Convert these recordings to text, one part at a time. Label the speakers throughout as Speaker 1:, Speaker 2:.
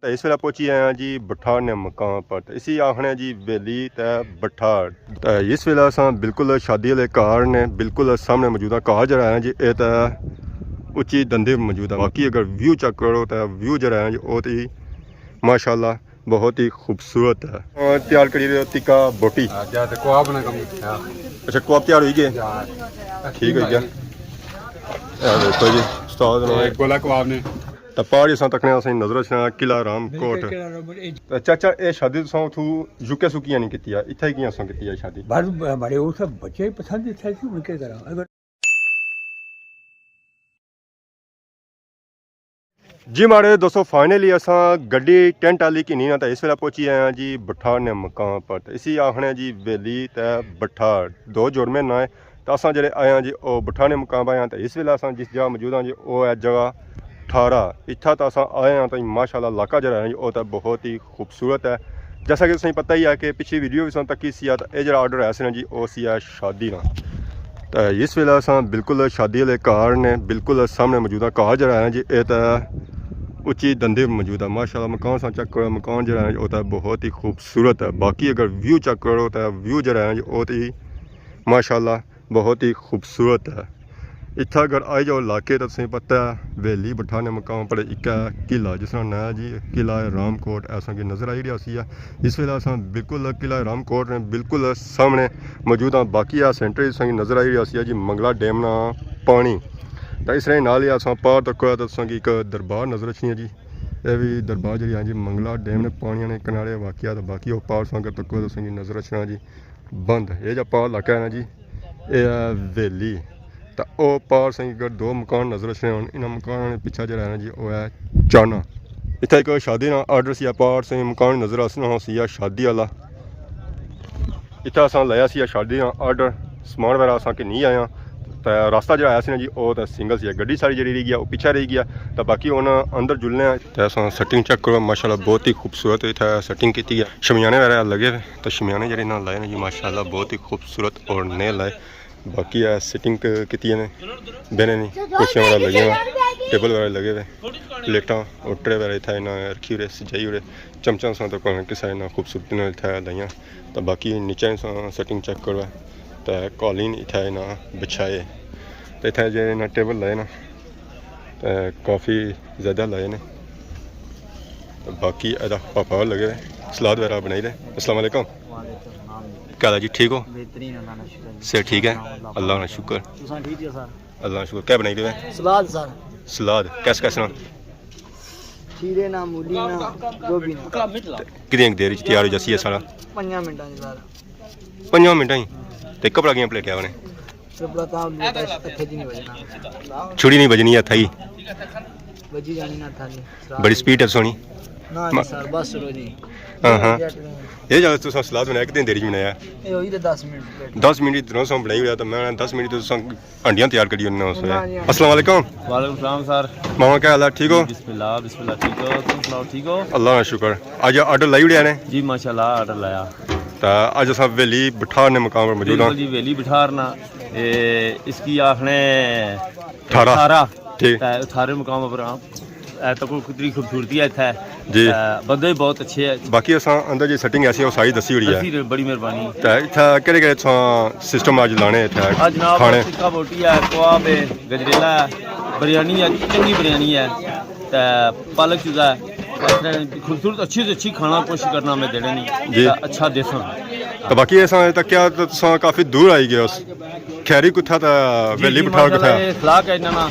Speaker 1: तो इस वेला पहुंची आया जी बठार ने मकाम पर तो इसी आखने जी वेली ते बठार तो इस वेला अस बिल्कुल शादी वाले घर ने बिल्कुल सामने मौजूद है घर जरा है जी ये तो उच्ची दंदे मौजूद है बाकी अगर व्यू चेक करो तो व्यू जरा है जी वो तो माशाल्लाह बहुत ही खूबसूरत है। और तैयार करी टिक्का बोटी अच्छा कबाब तैयार हो गए ठीक है क्या देखो जी उस्ताद
Speaker 2: गोला कबाब ने
Speaker 1: तो पहाड़ी असां तकने असें नज़र रखना किला रामकोट चाचा ये शादी तुसां उथू युके सुकियां नहीं कीती इत्थे ही कियां असां कीती शादी
Speaker 3: बड़े वो सब बच्चे पसंद थे कि उनके तरह अगर
Speaker 1: जी मारे दोस्तों फाइनली असां गड्डी टेंट आली की नहीं ना तो इस वेला पहुंची आए हैं जी बठार ने मकाम पर तो इसी आखने जी वेली ते बठार दो जुड़मे ना है तो असां जेह्ड़े आए हैं जी वो बठार ने मकाम आए हैं तो इस वेला असां जिस जगह मौजूद हैं जी वो है जगह ठारा इतना तो असां आए हैं तो माशाल्लाह इलाका जरा है वो तो बहुत ही खूबसूरत है। जैसा कि तुसें पता ही है कि पिछली वीडियो भी तक सी तो ये जरा ऑर्डर ऐसे जी वो सी है शादी ना तो इस वेला असां बिल्कुल शादी वाले घर ने बिल्कुल सामने मौजूद है घर जरा है जी ये तो उच्ची दंदे मौजूद है माशाल्लाह मकान सा चेक करो मकान जरा है वो तो बहुत ही खूबसूरत है बाकी अगर व्यू चेक करो तो व्यू जरा है वो तो माशाल्लाह बहुत ही खूबसूरत है। इतना अगर आई जाओ इलाके तो तुसें पता है वेली बठाने मकाम पर एक किला जिस तरह नया जी किला रामकोट ऐसा कि नज़र आई रहा है इस वेला अस बिल्कुल किला रामकोट ने बिल्कुल सामने मौजूद हाँ बाकी आ सेंटर जिस नज़र आई रहा है जी मंगला डैम ना पानी तो इस तरह नाल ही अस पार तक तो एक दरबार नज़र रखनी है जी ये भी दरबार जी हाँ जी मंगला डैम ने पानी ने किनारे वाकिया तो बाकी वो पार अगर तक तो नज़र रखना जी बंद ये जो पार इलाका है ना जी ये वेली तो वह पार से अगर दो मकान नज़र रखने हो इन मकान पिछा जो है जी वो है चाना इतना एक शादी ना आर्डर से पार से मकान नज़र आसना सी शादी वाला इतना अस लाया सी शादी का आर्डर समान वगैरह अस कि नहीं आया तो रास्ता जो आया जी वो तो सिंगल सी गड्डी सारी जी रही गया वो पिछा रही गया तो बाकी उन्हें अंदर जुलने तो अस सेटिंग चेक करो माशाल्लाह बहुत ही खूबसूरत इतना सेटिंग की है शमियाने वगैरह लगे तो शमियाने जो ना लाए जी माशाल्लाह बहुत ही खूबसूरत और नए लाए बाकी है सिटिंग की ने बहने नहीं कुर्सियाँ वगैरह लगे हुए टेबल वगैरह लगे हुए प्लेटा और ट्रे वगैरह इतना रखी हुए सजाई हुए चमचा सा तो किसा ना खूबसूरती ने इतना लाइया तो बाकी नीचे सेटिंग चेक करो तो कॉलिन इतना ना बिछाए तो इतना जो ना टेबल लाए ना तो काफ़ी ज़्यादा लाए ने तो बाकी अदा पापा लगे हुए सलाद वगैरह बनाई दे। अस्सलाम वालेकुम क्या जी ठीक हो से ठीक है अल्लाह का शुक्र अल्लाह का शुक्र क्या बनाई दे
Speaker 4: सलाद सर
Speaker 1: सलाद कैसे कैसे ना
Speaker 4: खीरे ना मूली ना गोभी ना
Speaker 1: कितनी देर तैयार हो जासी है सारा
Speaker 4: 5 मिनटां सर
Speaker 1: 5 मिनटां ही तो कपड़ा कियां प्लेट क्या बने छुड़ी नहीं बजनी है थाई
Speaker 4: बजी जानी ना थाली
Speaker 1: बड़ी स्पीड है सोनी
Speaker 4: ना सर बस रोजी
Speaker 1: हाँ हाँ ये जब तुम सलाद बनाया कितनी देरी बनाया
Speaker 4: ये होई तो 10 मिनट
Speaker 1: 10 मिनट दिनों से बनाई हुआ तो मैं 10 मिनट तो अंडियां तैयार करी उन्होंने उसमें। अस्सलाम वालेकुम
Speaker 5: वालेकुम सलाम सर
Speaker 1: मामा क्या हाल है ठीक हो
Speaker 5: बिस्मिल्लाह बिस्मिल्लाह ठीक हो तुम सुनाओ ठीक हो
Speaker 1: अल्लाह का शुक्र आज ऑर्डर लाई उड़िया ने
Speaker 5: जी माशाल्लाह ऑर्डर लाया
Speaker 1: तो आज अस वेली बठार ने मकाम पर मौजूद हाँ
Speaker 5: जी वेली बिठारना इसकी आखने
Speaker 1: 18 ठीक
Speaker 5: 18 मुकाम पर तो कोई कितनी खूबसूरती है इतना
Speaker 1: जी
Speaker 5: बंदे भी बहुत अच्छे है
Speaker 1: बाकी अस अंदर जी सेटिंग ऐसी वो सारी दसी हुई है
Speaker 5: बड़ी मेहरबानी
Speaker 1: तो इतना केड़े केड़े सिस्टम अज लाने
Speaker 5: आज जनाब
Speaker 1: खाने
Speaker 5: टिक्का बोटी है कबाब है गजरेला है बिरयानी है चंगी बिरयानी है पालक चूजा है खूबसूरत अच्छी से अच्छी खाना कोशिश करना मैं देने नहीं
Speaker 1: जी
Speaker 5: अच्छा देसा
Speaker 1: तो बाकी ऐसा तक क्या तो काफ़ी दूर आई गए उस खैरी कुत्था था वेली बठार कुत्था
Speaker 5: खिला के इन्ना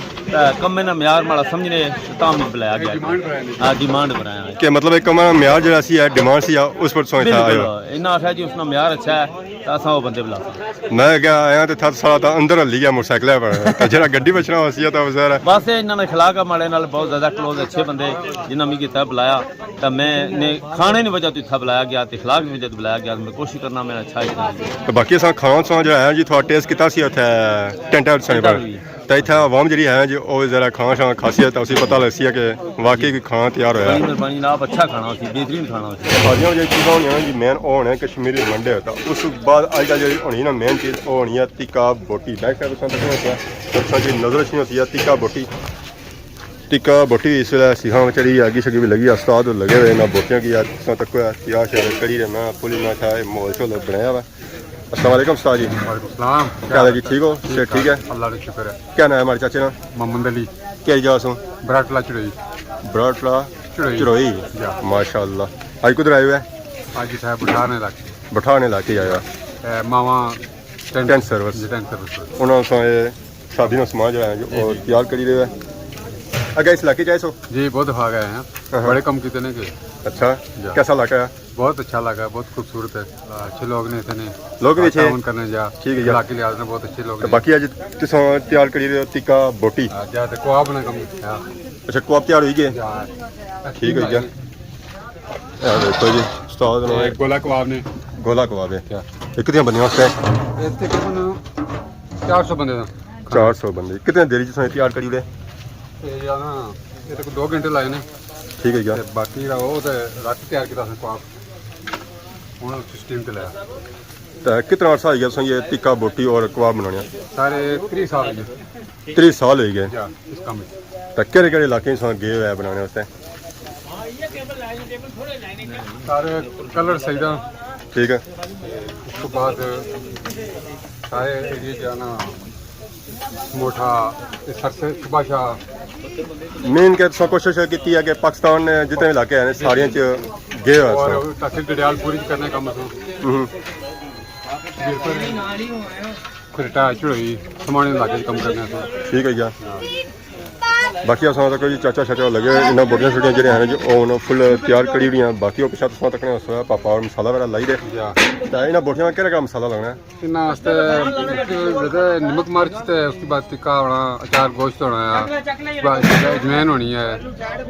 Speaker 5: कम्मे ना म्यार माड़ा समझने ताम बुलाया गया डिमांड बनाया
Speaker 1: कि मतलब एक कमा म्यार जरा सी है डिमांड सी है उस पर सोच था आयो
Speaker 5: इन्ना आखिया जी उसना म्यार अच्छा है तो असा वो बंदे बुला
Speaker 1: मैं क्या आया तो था सारा था अंदर हली गया मोटरसाइकिल पर तो जरा गड्डी बचना हो सी तो वजह
Speaker 5: बस इन्होंने खिला का माड़े नाल बहुत ज़्यादा क्लोज अच्छे बंदे जिन्हें मिगी इतना बुलाया तो मैं खाने की वजह तो इतना बुलाया गया तो खिला की वजह तो बुलाया गया मैं कोशिश करना मेरा अच्छा
Speaker 1: तो बाकी अस खाना सा जो है जी थोड़ा टेस्ट किया सी उत्थे टेंट पर तो इतना आवाम जी है जी वो जरा खाना शाना खासियत उसी पता लग सी है कि वाकई कोई खाना तैयार होया
Speaker 5: मेहरबानी आप अच्छा खाना बेहतरीन खाना
Speaker 1: सारियां जो चीज़ां होनी जी मेन वो होने कश्मीरी मंडे तो उस बाद अजकल जी होनी ना मेन चीज़ वो होनी है टिक्का बोटी बैक साइड जी नज़र अच्छी होती है टिक्का बोटी टिक्का बोटी इस वेले सिखां चढ़ी अगी शगी भी लगी उस्ताद लगे हुए ना बोटियां की असां तक क्या शायद कड़ी रे ना पुली ना था माहौल शोल बनाया हुआ। अस्सलाम वालेकुम उस्ताद जी।
Speaker 2: वालेकुम सलाम।
Speaker 1: क्या हाल है जी, ठीक हो? सेहत ठीक है?
Speaker 2: अल्लाह का शुक्र है।
Speaker 1: क्या नाम है हमारे चाचे ना?
Speaker 2: मोहम्मद अली
Speaker 1: क्या जगह सो?
Speaker 2: बराटला चुड़ई।
Speaker 1: बराटला
Speaker 2: चुड़ई।
Speaker 1: चुड़ई
Speaker 2: या।
Speaker 1: माशाअल्लाह। आज किधर आए हुए हैं?
Speaker 2: आज साहब बुढ़ाने लग
Speaker 1: बठाने लाके आया हुआ
Speaker 2: मावा
Speaker 1: टेंट सर्विस
Speaker 2: टेंट सर्विस।
Speaker 1: उन्होंने सो ये शादी में समाज जो है जो और तैयार करी रहे हैं अगर इस इलाके जाए सो।
Speaker 2: जी बहुत दफा गए हैं, बड़े कम कितने के।
Speaker 1: अच्छा
Speaker 2: जा।
Speaker 1: कैसा इलाका है?
Speaker 2: बहुत अच्छा लगा, बहुत खूबसूरत है, अच्छे लोग ने इतने
Speaker 1: लोग भी अच्छे हैं?
Speaker 2: ताउन करने जा
Speaker 1: ठीक है, जा।
Speaker 2: इलाके लिहाज में बहुत अच्छे लोग
Speaker 1: तो
Speaker 2: ने।
Speaker 1: बाकी आज किसों तैयार करी रहे हो टिक्का बोटी?
Speaker 2: जा तो कोआ बना कम या।
Speaker 1: अच्छा कोप तैयार हुई गए?
Speaker 2: जा।
Speaker 1: ठीक है क्या देखो जी उस्ताद ने
Speaker 2: एक गोला कबाब ने
Speaker 1: गोला कबाब है
Speaker 2: क्या
Speaker 1: ये कितने बंदे वास्ते?
Speaker 2: ये तकरीबन 400 बंदे दा
Speaker 1: 400 बंदे। कितने देर जिसने तैयार करी रहे?
Speaker 2: ये या ना ये तो 2 घंटे लाए ने
Speaker 1: ठीक है क्या
Speaker 2: ते बाकी दा वो ते रात तैयार किया था कबाब हुन सिस्टम ते लाया।
Speaker 1: तो कितना अर्सा हो गया तुसें ये टिक्का बोटी और कबाब बनाने?
Speaker 2: सारे 30 साल हो गए
Speaker 1: 30 साल हो गए।
Speaker 2: जा इस काम में।
Speaker 1: तो केड़े केड़े इलाके च गए हुए बनाने वास्ते?
Speaker 2: सारे कलर सही था।
Speaker 1: ठीक है
Speaker 2: उसके बाद सारे एरिए जाना मोटा सरसे सुबाशा
Speaker 1: मेन के तुसें कोशिश की है कि पाकिस्तान ने जितने इलाके हैं सारे च गए हुए
Speaker 2: और
Speaker 1: तुसें।
Speaker 2: तहसील डडियाल पूरी करने का मसला खरीटा चढ़ोई समाने लाके कम करने से।
Speaker 1: ठीक है क्या बाकी असां तक जी चाचा चाचा लगे इन्ना बोटियां छोटियां जेह्ड़ियां हैं जी ओह् फुल तैयार करी ओड़ियां बाकी ओह् पिछा तुसां तकने उसदा पापा और मसाला वगैरह लाई दे
Speaker 2: जा
Speaker 1: ते इन्ना बोटियां केह्ड़ा केह्ड़ा मसाला लगना है?
Speaker 2: इन्ना वास्ते नमक मिर्च ते उसके बाद टिक्का होना, अचार गोश्त होना है, अजमैन होनी है,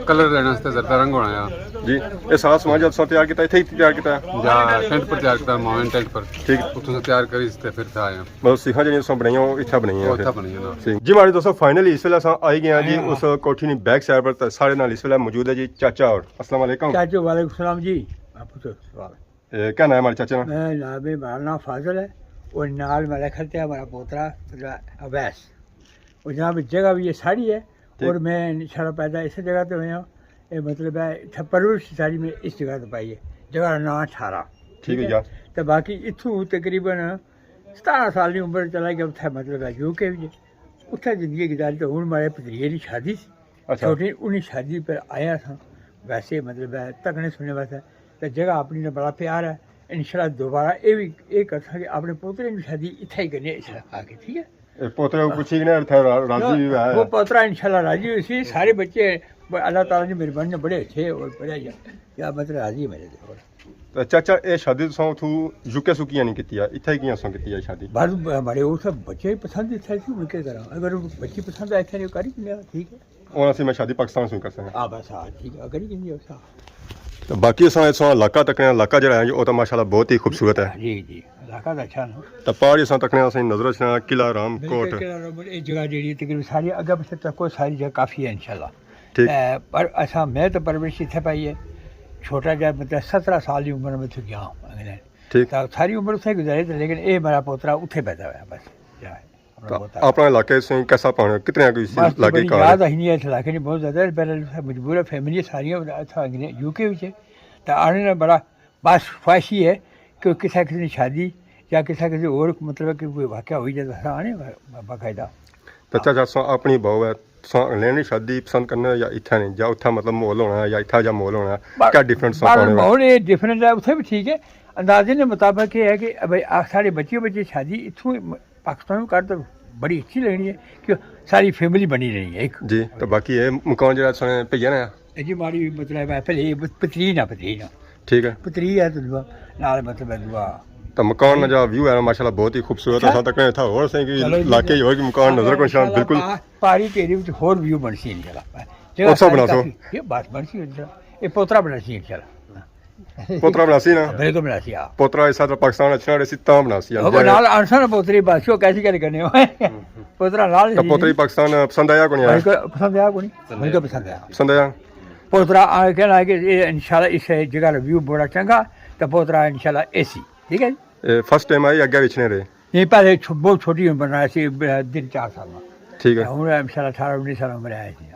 Speaker 2: कलर देने वास्ते जरदा रंग होना है।
Speaker 1: जी ये सारा समान जब तुसां तैयार कीता इत्थे ही तैयार कीता है?
Speaker 2: जा टेंट पर तैयार किया माउंटेन टेंट पर
Speaker 1: ठीक
Speaker 2: उत्थों से तैयार करी ते फिर था आए
Speaker 1: मतलब सीखां जेह्ड़ियां तुसां बनाइयां ओह् इत्थै बनाइयां
Speaker 2: वो इतना बनी है ना।
Speaker 1: ठीक जी हमारे दोस्तों फाइनली इस वेले असां आई गए हैं जी उस कोठी दी बैक साइड पर ते साढ़े नाल इस वेले मौजूद है जी चाचा और अस्सलाम वालेकुम।
Speaker 3: चाचो वालेकुम सलाम जी। आप पूछो सवाल।
Speaker 1: क्या नाम है हमारे चाचा ना?
Speaker 3: मैं नाम है, मेरा नाम फाजिल है और नाल मेरा खर्चा है हमारा पोतरा अवैस। और जहाँ पे जगह भी ये साड़ी है और मैं इंशाल्लाह पैदा इस जगह पे हुआ हूँ। ये मतलब है परवरिश साड़ी में इस जगह तो पाई है जगह का नाम 18।
Speaker 1: ठीक है क्या
Speaker 3: तो बाकी इतों तकरीबन 17 साल की उम्र चला गया उत्थे मतलब है यूके भी उत्थे जिंदगी गुजारी। तो हूँ हमारे भतीजे की शादी सी
Speaker 1: अच्छा
Speaker 3: छोटी उन्हीं शादी पर आया था वैसे मतलब है तकने सुनने वास्ते। तो जगह अपनी ने बड़ा प्यार है इंशाल्लाह दोबारा ये भी ये कर सके अपने पोतरे की शादी इत्थे ही करनी है आके। ठीक है
Speaker 1: पोतरे को पूछी ने राजी भी है
Speaker 3: वो पोतरा इंशाल्लाह राजी हुई सी। सारे बच्चे अल्लाह ताला की मेहरबानी बड़े अच्छे और बड़े क्या मतलब राजी है मेरे से।
Speaker 1: तो चाचा ये शादी तुसां उत्थों यूके सु कियां नहीं कीती है इत्थे ही कियां तुसां कीती है शादी?
Speaker 3: बाद हमारे वो सब बच्चे पसंद इतना थी उनके तरह अगर बच्ची पसंद आए थे करी ठीक है।
Speaker 1: और असं मैं शादी पाकिस्तान से कर सकते
Speaker 3: हाँ बस हाँ ठीक है करी वैसा।
Speaker 1: तो बाकी असां इत्थों इलाका तकने इलाका जेह्ड़ा है जी ओह् तां माशाल्लाह बहुत ही खूबसूरत है।
Speaker 3: जी जी इलाका तो अच्छा ना।
Speaker 1: तो पहाड़ी असां तकने असें नजर अचना किला रामकोट
Speaker 3: ये जगह जी तकरीबन सारी अगर पिछले तक सारी जगह काफ़ी है इंशाल्लाह।
Speaker 1: ठीक
Speaker 3: पर असा मैं तो परवरिश इतने पाई है छोटा जहा मतलब 17 साल की उम्र में तो गया हूँ इंग्लैंड।
Speaker 1: ठीक
Speaker 3: तो सारी उम्र उत्थे गुजारी थी लेकिन ये मेरा पोतरा उत्थे पैदा हुआ बस जा है
Speaker 1: तो अपना इलाके से कैसा पाने कितने इलाके का
Speaker 3: याद ही नहीं है इलाके नहीं बहुत ज़्यादा पहले मजबूर है फैमिली सारियाँ था यूके तो आने में बड़ा बस ख्वाहिशी है कि किसी किसी ने शादी या किसी और मतलब कि कोई वाक़ हो जाए आने बाकायदा।
Speaker 1: तो चाचा अपनी बहू है इंग्लैंड की शादी पसंद करना या इत्थे नहीं या उत्थे मतलब माहौल होना है या इत्था जा माहौल होना है क्या डिफरेंस
Speaker 3: माहौल ये डिफरेंट है उत्थे भी ठीक है। अंदाजे के मुताबिक ये है कि भाई सारे बच्चे शादी इतों पाकिस्तान में कर तो बड़ी अच्छी लगनी है कि सारी फैमिली बनी रही है एक
Speaker 1: जी। तो बाकी ये मकान जो भैया ने
Speaker 3: जी माड़ी मतलब है पहले पतरी ना
Speaker 1: ठीक है
Speaker 3: पतरी है तो दुआ नाल मतलब है दुआ
Speaker 1: तो मकान जो व्यू है माशाल्लाह बहुत ही खूबसूरत है तक था और से कि इलाके और भी मकान नजर को इंशाल्लाह बिल्कुल
Speaker 3: पहाड़ी के एरिया में और व्यू बनसी इंशाल्लाह
Speaker 1: अच्छा बना सो
Speaker 3: ये बात बनसी इंशाल्लाह ये पोतरा बनसी इंशाल्लाह
Speaker 1: पोतरा बनासी ना
Speaker 3: बिल्कुल बनासी हां
Speaker 1: पोतरा इस तरह पाकिस्तान अच्छा रे सिता बनासी
Speaker 3: अब नाल आंसर पोतरी बात कैसी कर करने हो पोतरा नाल
Speaker 1: तो पोतरी पाकिस्तान पसंद आया कोनी आया
Speaker 3: पसंद आया कोनी मुझे पसंद
Speaker 1: आया
Speaker 3: पोतरा कहना है कि इंशाल्लाह इस जगह का व्यू बड़ा चंगा तो पोतरा इंशाल्लाह एसी ठीक है।
Speaker 1: फर्स्ट टाइम आई अगे बिछने रे
Speaker 3: नहीं पहले बहुत छोटी उम्र बनाया सी दिन 4 साल में
Speaker 1: ठीक है
Speaker 3: हूँ इंशाल्लाह 18 19 साल उम्र आया थी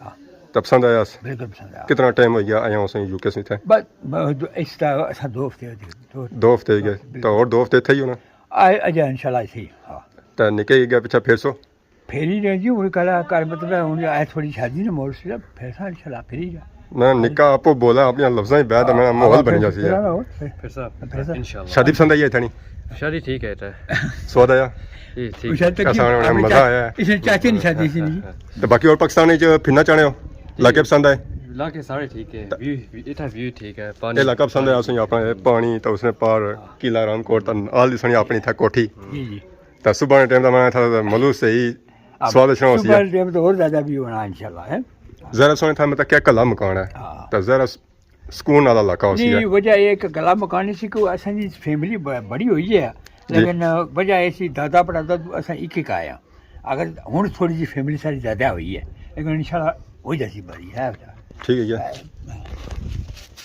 Speaker 1: तब पसंद आया
Speaker 3: बिल्कुल पसंद आया
Speaker 1: कितना टाइम हो गया आया उस यूके से थे
Speaker 3: बस इस तरह असां 2 हफ्ते
Speaker 1: 2 हफ्ते गए तो और 2 हफ्ते थे ही होना
Speaker 3: आए अजा इंशाल्लाह सही हाँ
Speaker 1: तो निकल ही गया पीछे फिर सो
Speaker 3: फेरी रह जी हूँ कर मतलब हुन आए थोड़ी शादी ने मोड़ से फिर सा इंशाल्लाह फेरी जा
Speaker 1: मैं निका आपको बोला अपने लफ्ज़ों ही बैठ मेरा माहौल बन जासी है
Speaker 2: फिर साहब इंशाल्लाह
Speaker 1: शादी पसंद आई है थानी
Speaker 2: शादी ठीक है
Speaker 1: स्वाद आया
Speaker 2: ये
Speaker 1: कैसा होना मजा आया
Speaker 3: इसने चाचे ने शादी सी नहीं
Speaker 1: तो बाकी और पाकिस्तान च फिरना चाहते हो इलाके पसंद आए
Speaker 2: इलाके सारे ठीक है व्यू ठीक है पानी
Speaker 1: इलाका पसंद आया उसने अपने पानी तो उसने पार किला रामकोट तो आल दिसनी अपनी था कोठी
Speaker 3: जी जी
Speaker 1: तो सुबह टाइम का मैं था मलूस से ही स्वाद छो सी
Speaker 3: सुबह टाइम तो और ज्यादा भी होना इंशाल्लाह है
Speaker 1: जरा सोने था मतलब क्या कला मकान है
Speaker 3: हाँ
Speaker 1: तो जरा सुकून वाला इलाका होसी
Speaker 3: जी
Speaker 1: है
Speaker 3: वजह एक गला मकान सी को असांजी फैमिली बड़ी हुई है लेकिन वजह ऐसी दादा पड़दादा असां एक आया अगर हुन थोड़ी जी फैमिली सारी ज़्यादा हुई है लेकिन इंशाल्लाह हो जासी बड़ी है
Speaker 1: ठीक है जी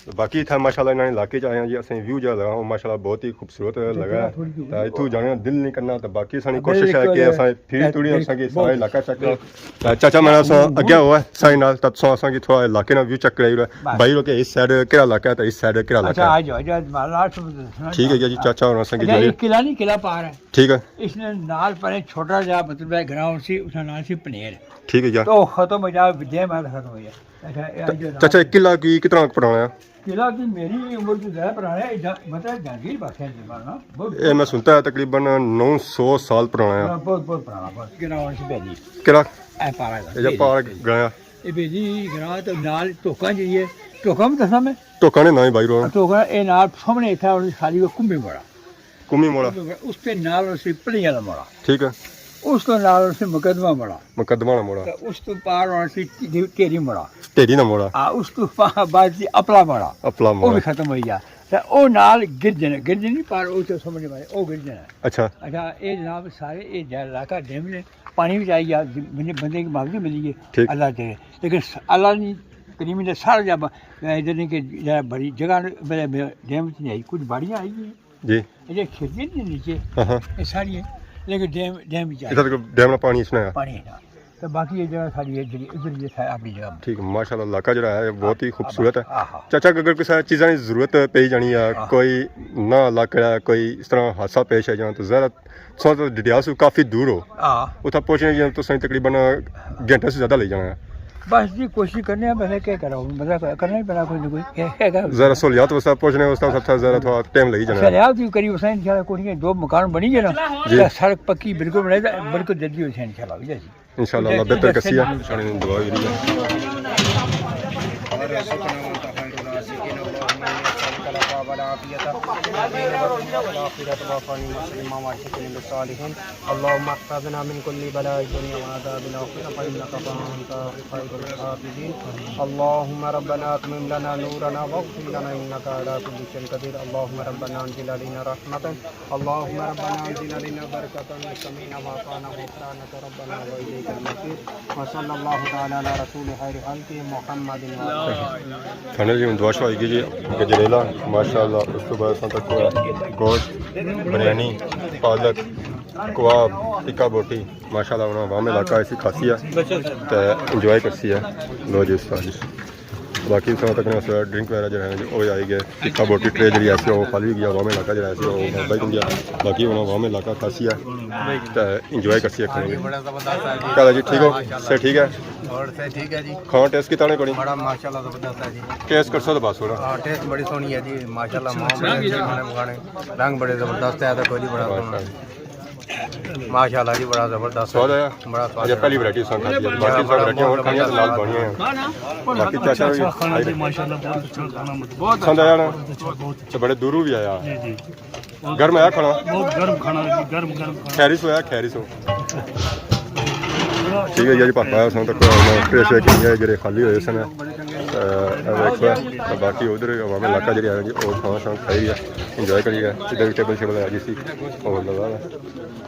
Speaker 1: तो बाकी था माशाल्लाह इन्होंने इलाके च आए हैं जी असें व्यू जो लगा वो माशाल्लाह बहुत ही खूबसूरत लगा है तो इतू जाने का दिल नहीं करना तो बाकी सानी कोशिश है कि असां फिर थोड़ी असांखे सारा इलाका चेक करो तो चाचा मेरा असां अग्या हुआ है साई नाल तब सो असांखे थोड़ा इलाके ना व्यू चेक कराई भाई लोग इस साइड केड़ा इलाका है तो इस साइड केड़ा
Speaker 3: अच्छा
Speaker 1: इलाका है
Speaker 3: आ जाओ आज माला
Speaker 1: ठीक है जी चाचा और असांखे
Speaker 3: अच्छा
Speaker 1: जो
Speaker 3: एक किला नहीं किला पार है
Speaker 1: ठीक है
Speaker 3: इसने नाल पर छोटा जा मतलब है ग्राउंड सी उसका नाम सी पनेर
Speaker 1: ठीक है जी
Speaker 3: तो खत्म हो जा विजय माल खत्म हो गया अच्छा ये जो
Speaker 1: चाचा एक किला की कितना पुराना है
Speaker 3: किला की मेरी उम्र तो ज़्यादा पुराना है मतलब जहांगीर बादशाह जी मारना बहुत
Speaker 1: ये मैं सुनता है तकरीबन 900 साल पुराना है
Speaker 3: बहुत बहुत पुराना बहुत ग्राउंड से बेली
Speaker 1: किला
Speaker 3: ए पारा
Speaker 1: ये जब पार गया
Speaker 3: ਇਹ ਬੇਜੀ ਗਰਾਂ ਤੇ ਨਾਲ ਟੋਕਾਂ ਜਈਏ ਟੋਕਾਂ ਵੀ ਦੱਸਾਂ ਮੈਂ
Speaker 1: टोका ने ना ही भाई रो
Speaker 3: ਟੋਕਾਂ ਇਹ ਨਾਲ ਸਾਹਮਣੇ ਇੱਥੇ ਉਹਦੀ ਖਾਲੀ ਉਹ ਕੁੰਭੇ ਮੋੜਾ
Speaker 1: कुमी मोड़ा
Speaker 3: ਉਸ ਤੇ ਨਾਲ ਉਸੇ ਪਲੀ ਵਾਲਾ ਮੋੜਾ
Speaker 1: ठीक है
Speaker 3: ਉਸ ਤੋਂ ਨਾਲ ਉਸੇ ਮੁਕਦਮਾ ਮੋੜਾ
Speaker 1: मुकदमा ना मोड़ा
Speaker 3: ਤੇ ਉਸ ਤੋਂ ਪਾਰ ਆਉਣ ਸੀ ਢੇਰੀ ਮੋੜਾ
Speaker 1: टेरी ना मोड़ा
Speaker 3: ਆ ਉਸ ਤੋਂ ਬਾਅਦ ਸੀ ਅਪਲਾ ਮੋੜਾ
Speaker 1: अपला
Speaker 3: ਉਹ ਵੀ
Speaker 1: मोड़ा
Speaker 3: ਖਤਮ ਹੋਈ ਗਿਆ ਤੇ ਉਹ ਨਾਲ ਗਿਰਜਨ ਨਹੀਂ ਪਾਰ ਉਹ ਤੋਂ ਸਮਝ ਮਾਰੇ ਉਹ ਗਿਰਜਨ ਹੈ
Speaker 1: अच्छा
Speaker 3: अच्छा ये जनाब सारे ये इलाका डैम ने पानी भी चाहिए बंदे की मांग भी मिली है
Speaker 1: ठीक।
Speaker 3: अल्लाह दे लेकिन अल्लाह ने करीमी ने सारा जब इधर ने के बड़ी जगह डैम से नहीं आई कुछ बाड़ियाँ आई हैं
Speaker 1: जी
Speaker 3: ये खेती नहीं नीचे
Speaker 1: हाँ
Speaker 3: ये सारी है लेकिन डैम भी चाहिए
Speaker 1: इधर तक डैम ना पानी इसमें आया
Speaker 3: पानी है ना तो बाकी ये जगह सारी है इधर ये है अपनी जगह
Speaker 1: ठीक है माशाल्लाह इलाका जो है बहुत ही खूबसूरत है
Speaker 3: आहा
Speaker 1: चाचा अगर किसी चीज़ों की जरूरत पई जानी है कोई ना इलाका है कोई इस तरह हादसा पेश है जाए तो ज़रा सो तो डिडियाल से काफ़ी दूर हो
Speaker 3: हाँ
Speaker 1: उतना पहुँचने की तो सही तकरीबन घंटे से ज़्यादा ले जाना है
Speaker 3: बस जी कोशिश करने हैं पहले क्या करा मतलब करना ही पड़ा कोई ना कोई क्या करा
Speaker 1: ज़रा सहूलियात वस्ता पहुँचने वस्ता सब ज़रा थोड़ा टाइम लगी जाना है
Speaker 3: सरियाव भी करीब उस इंशाल्लाह कोई 2 मकान बनी है ना
Speaker 1: जी।
Speaker 3: तो सड़क पक्की बिल्कुल बनाई तो बिल्कुल जल्दी हो जाए इंशाल्लाह जी
Speaker 1: इंशाल्लाह अल्लाह बेहतर कसी है सारी दुआ करी है
Speaker 4: اللهم احفظنا من كل بلاء الدنيا وعذاب الآخرة فإنك أنت خير الحافظين اللهم ربنا أتمم لنا نورنا واغفر لنا إنك على كل شيء قدير اللهم ربنا أنزل علينا رحمة اللهم ربنا أنزل علينا بركة سمينا وأطعنا غفرانك ربنا وإليك المصير وصلى الله تعالى على رسول خير خلقه محمد
Speaker 1: खाने की दुआ होगी जी गजरेला माशाल्लाह उस तो बाद असां तक गोश्त बिरयानी पालक कबाब टिक्का बोटी माशाल्लाह उन्होंने वाम इलाका ऐसी खासी है तो इंजॉय करसी है लो जी साजिश बाकी उस तक ड्रिंक वगैरह जो है वो आई गए टिक्का बोटी ट्रे जी ऐसी वो खाली गया वाम इलाका जो ऐसी वो बाई गया बाकी उन्होंने वाम इलाका खासी है तो इंजॉय करसी है खाने क्या जी ठीक हो से ठीक है
Speaker 4: और से ठीक है जी
Speaker 1: खाना टेस्ट कितना नहीं कोनी
Speaker 4: बड़ा माशाल्लाह जबरदस्त है जी
Speaker 1: टेस्ट कर सकते बस हो रहा
Speaker 4: टेस्ट बड़ी सोहनी है जी माशाल्लाह खाने रंग बड़े जबरदस्त है तो कोई बड़ा सोहना माशाल्लाह जी बड़ा जबरदस्त
Speaker 1: स्वाद आया
Speaker 4: बड़ा
Speaker 1: आज पहली वैरायटी संग खाती है बाकी सब वैरायटियां और खानी है लाल बढ़िया है बाकी चाचा भी
Speaker 6: माशाल्लाह बहुत अच्छा खाना
Speaker 1: बहुत पसंद आया ना तो बड़े दूरों भी आया
Speaker 6: जी
Speaker 1: गर्म आया खाना
Speaker 6: बहुत गर्म खाना है जी गर्म खाना
Speaker 1: खैरिस होया खैरिस हो ठीक है जी पापा उस तक फ्रेश है कि जेरे खाली होए सन बाकी उधर अवाम इलाका जी आया जी और खाना शाम खाई है इंजॉय करी है इधर टेबल शेबल है जी सी और लगा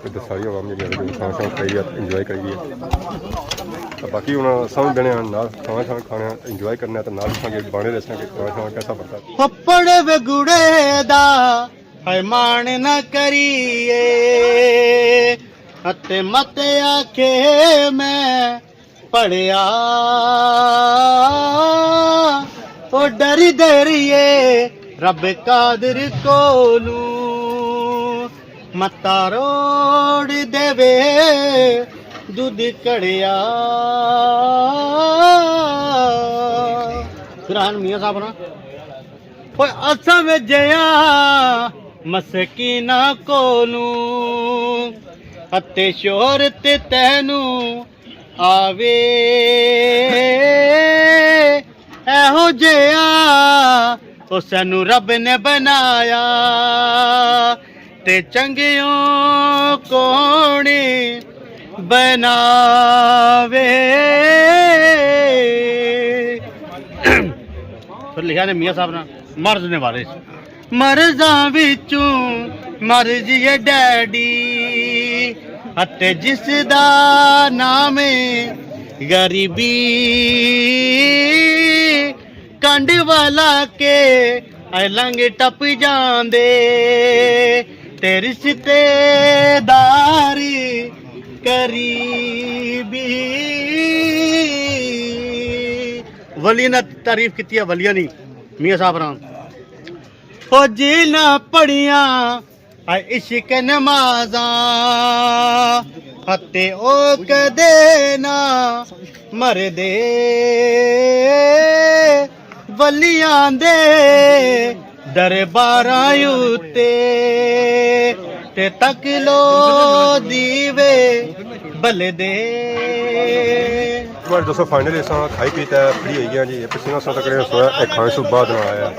Speaker 1: इधर सारी अवाम जी खाना शाम खाई है इंजॉय करी है बाकी हूँ समझ देने नाल खाना शाम खाना इंजॉय करना तो नाल खाने बाने दसना कि खाना शाम कैसा बनता
Speaker 7: पप्पड़ वगुड़े दा है मान न करिए अते मत आखे मैं पढ़िया ओ डरी डरिए रब कादिर कोलू मत्ता रोड़ देवे दूध कड़िया फिर मियाँ साहब ना ओए असा में जया मसकीना कोलू अते शोहरत तैनू आवे एहो जिया ओ सानू रब ने बनाया ते चंगियों कोणी बनावे फिर लिखा ने मियाँ साहब ना मर्ज ने बारे मर्जा विचों मर्ज ये डैडी अते जिस दा नाम गरीबी कंड वाला के लंग टप जांदे ते रिश्तेदारी करीबी वलिया ने तारीफ की है वलिया नहीं मियाँ साहब राम हो जी ना पढ़िया इश्क नमाजा हते ओ कदे ना मरदे वलियां दे दरबारां उत्ते ते तक लो दीवे बलदे
Speaker 1: तुम्हारे दोस्तों फाइनली असां खाई पीता फ्री हो गया जी पसीना असां तकड़े सोया एक खाने से बाद ना आया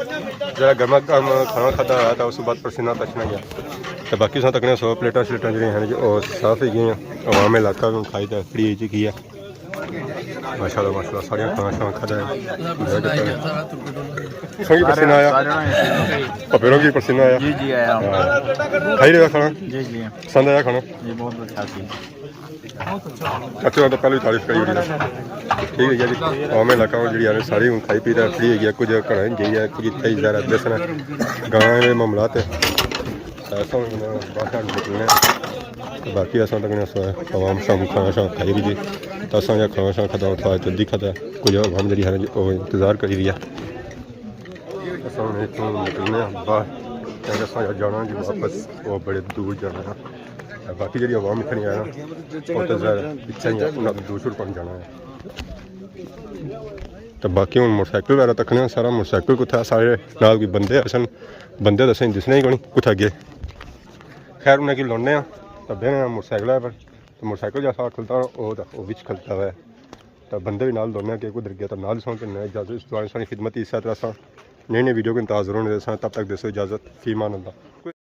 Speaker 1: जरा गर्मा गर्म खाना खाता आया था उस बाद पसीना तचना गया तो बाकी असां तकड़े सो प्लेटा श्लेटां जी हैं जो साफ हो गई आवाम इलाका में खाई था फ्री हो चुकी है माशाल्लाह सारियां खाना शाना खाता है संगी पसीना आया पपेरों की पसीना आया जी जी आया खाई रहेगा खाना जी जी पसंद आया खाना जी बहुत अच्छा थी अच्छा तो पहले तारीफ करी ठीक है जी आम इलाका जी सारी हूँ खाई पी फ्री हो गया कुछ घर गई है कुछ इतना ही ज़्यादा दसन गाँव के मामलात बाहर निकलने बाकी अस तक आवाम शाम खाना शाम खाई भी तो असा खाना शाम खाता था जल्दी खाता कुछ आवाम जी है इंतजार करी रही है असा इतों निकलने बाहर जाना जी वापस वो बड़े दूर जाना है बाकी जी आवाम इतनी आया वो तो पिछा ही है उन्होंने दूर शूर पहुँच जाना है तो बाकी हूँ मोटरसाइकिल वगैरह तकने सारा मोटरसाइकिल कुत्थै सारे नाल कोई बंदे असन बंदे तो असें दिसने ही कोनी कुत्थै गे खैर उन्हें कि लाने तो बेने मोटरसाइकिल पर तो मोटरसाइकिल जैसा खलता वो बिच खलता हुआ है तो बंदे भी नाल दोने कि उधर गया तो नाल सौ इजाज़त इस दौरान सारी खिदमत इस तरह नई नई वीडियो के इंतजार होने तब तक देसो इजाज़त फी मान अल्लाह।